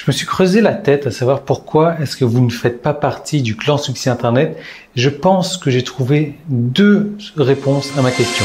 Je me suis creusé la tête à savoir pourquoi est-ce que vous ne faites pas partie du clan Succès Internet. Je pense que j'ai trouvé deux réponses à ma question.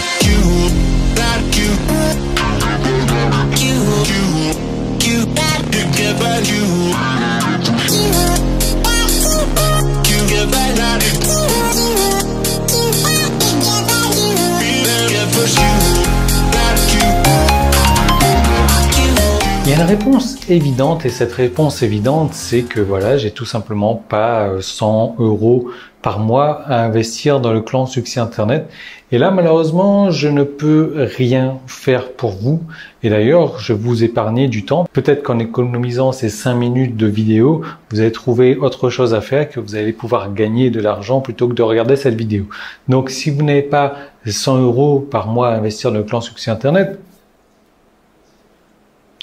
Il y a une réponse évidente et cette réponse évidente, c'est que voilà, j'ai tout simplement pas 100 € par mois à investir dans le clan Succès Internet. Et là, malheureusement, je ne peux rien faire pour vous. Et d'ailleurs, je vous épargne du temps. Peut-être qu'en économisant ces 5 minutes de vidéo, vous allez trouver autre chose à faire, que vous allez pouvoir gagner de l'argent plutôt que de regarder cette vidéo. Donc, si vous n'avez pas 100 € par mois à investir dans le clan Succès Internet,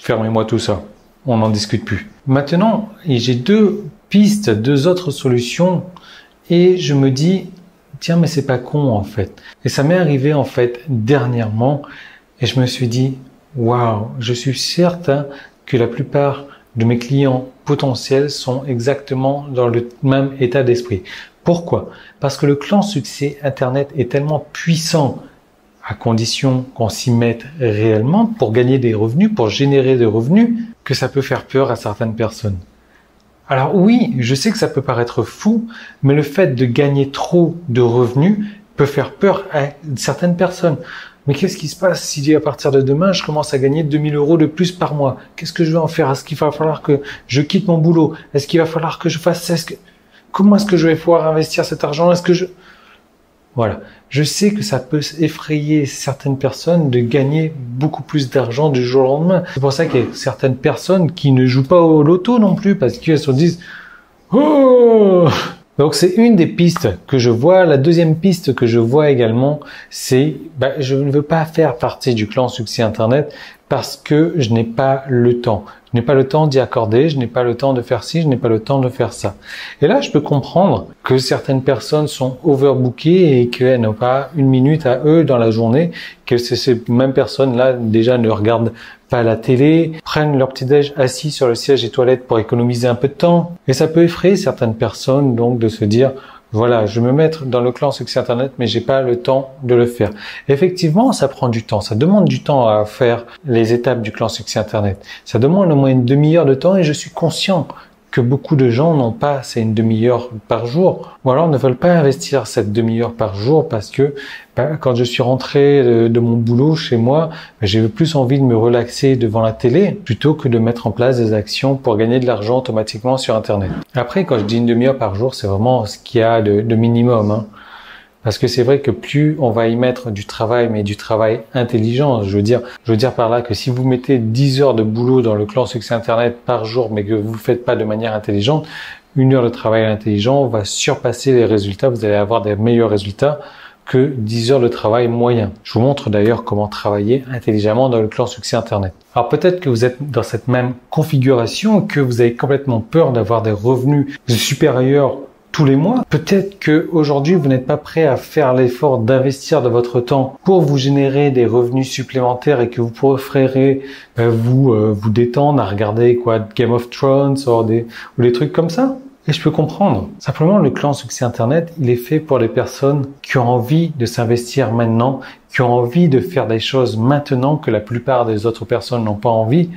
fermez-moi tout ça, on n'en discute plus. Maintenant, j'ai deux pistes, deux autres solutions et je me dis, tiens, mais c'est pas con en fait. Et ça m'est arrivé en fait dernièrement et je me suis dit, waouh, je suis certain que la plupart de mes clients potentiels sont exactement dans le même état d'esprit. Pourquoi? Parce que le clan Succès Internet est tellement puissant à condition qu'on s'y mette réellement pour gagner des revenus, pour générer des revenus, que ça peut faire peur à certaines personnes. Alors oui, je sais que ça peut paraître fou, mais le fait de gagner trop de revenus peut faire peur à certaines personnes. Mais qu'est-ce qui se passe si à partir de demain, je commence à gagner 2000 € de plus par mois? Qu'est-ce que je vais en faire? Est-ce qu'il va falloir que je quitte mon boulot? Est-ce qu'il va falloir que je fasse ça? Comment est-ce que je vais pouvoir investir cet argent? Voilà. Je sais que ça peut effrayer certaines personnes de gagner beaucoup plus d'argent du jour au lendemain. C'est pour ça qu'il y a certaines personnes qui ne jouent pas au loto non plus parce qu'elles se disent « Oh !» Donc c'est une des pistes que je vois. La deuxième piste que je vois également, c'est je ne veux pas faire partie du clan Succès Internet parce que je n'ai pas le temps. Je n'ai pas le temps d'y accorder, je n'ai pas le temps de faire ci, je n'ai pas le temps de faire ça. Et là, je peux comprendre que certaines personnes sont overbookées et qu'elles n'ont pas une minute à eux dans la journée, que ces mêmes personnes-là déjà ne regardent pas la télé, prennent leur petit-déj assis sur le siège des toilettes pour économiser un peu de temps. Et ça peut effrayer certaines personnes donc de se dire voilà, je vais me mettre dans le clan Succès Internet, mais j'ai pas le temps de le faire. Effectivement, ça prend du temps. Ça demande du temps à faire les étapes du clan Succès Internet. Ça demande au moins une demi-heure de temps et je suis conscient que beaucoup de gens n'ont pas assez une demi-heure par jour ou alors ne veulent pas investir cette demi-heure par jour parce que quand je suis rentré de mon boulot chez moi, j'ai plus envie de me relaxer devant la télé plutôt que de mettre en place des actions pour gagner de l'argent automatiquement sur Internet. Après, quand je dis une demi-heure par jour, c'est vraiment ce qu'il y a de minimum, hein. Parce que c'est vrai que plus on va y mettre du travail, mais du travail intelligent, je veux dire par là que si vous mettez 10 heures de boulot dans le clan Succès Internet par jour, mais que vous ne le faites pas de manière intelligente, une heure de travail intelligent va surpasser les résultats, vous allez avoir des meilleurs résultats que 10 heures de travail moyen. Je vous montre d'ailleurs comment travailler intelligemment dans le clan Succès Internet. Alors peut-être que vous êtes dans cette même configuration, que vous avez complètement peur d'avoir des revenus supérieurs tous les mois. Peut-être que aujourd'hui vous n'êtes pas prêt à faire l'effort d'investir de votre temps pour vous générer des revenus supplémentaires et que vous préférez vous détendre à regarder Game of Thrones ou des trucs comme ça. Et je peux comprendre. Simplement, le clan Succès Internet, il est fait pour les personnes qui ont envie de s'investir maintenant, qui ont envie de faire des choses maintenant que la plupart des autres personnes n'ont pas envie,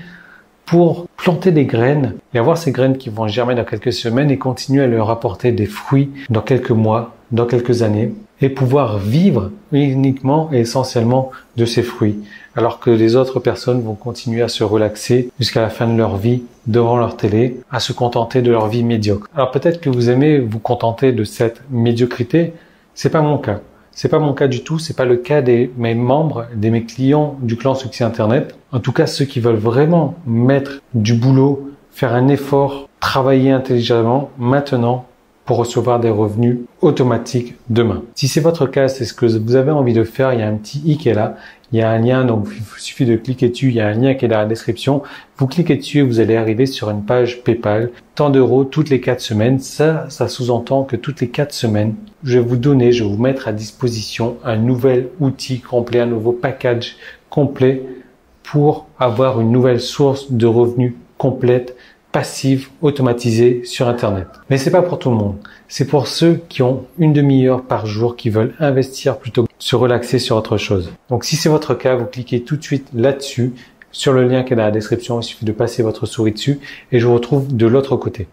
pour planter des graines et avoir ces graines qui vont germer dans quelques semaines et continuer à leur apporter des fruits dans quelques mois, dans quelques années et pouvoir vivre uniquement et essentiellement de ces fruits. Alors que les autres personnes vont continuer à se relaxer jusqu'à la fin de leur vie devant leur télé, à se contenter de leur vie médiocre. Alors peut-être que vous aimez vous contenter de cette médiocrité, c'est pas mon cas. C'est pas mon cas du tout, c'est pas le cas de mes membres, de mes clients du clan Succès Internet. En tout cas, ceux qui veulent vraiment mettre du boulot, faire un effort, travailler intelligemment maintenant pour recevoir des revenus automatiques demain. Si c'est votre cas, c'est ce que vous avez envie de faire, il y a un petit i qui est là. Il y a un lien, donc il suffit de cliquer dessus, il y a un lien qui est dans la description. Vous cliquez dessus et vous allez arriver sur une page PayPal. Tant d'euros toutes les 4 semaines. Ça sous-entend que toutes les 4 semaines, je vais vous mettre à disposition un nouvel outil complet, un nouveau package complet pour avoir une nouvelle source de revenus complète passive, automatisée sur Internet. Mais c'est pas pour tout le monde. C'est pour ceux qui ont une demi-heure par jour, qui veulent investir plutôt que se relaxer sur autre chose. Donc si c'est votre cas, vous cliquez tout de suite là-dessus, sur le lien qui est dans la description. Il suffit de passer votre souris dessus et je vous retrouve de l'autre côté.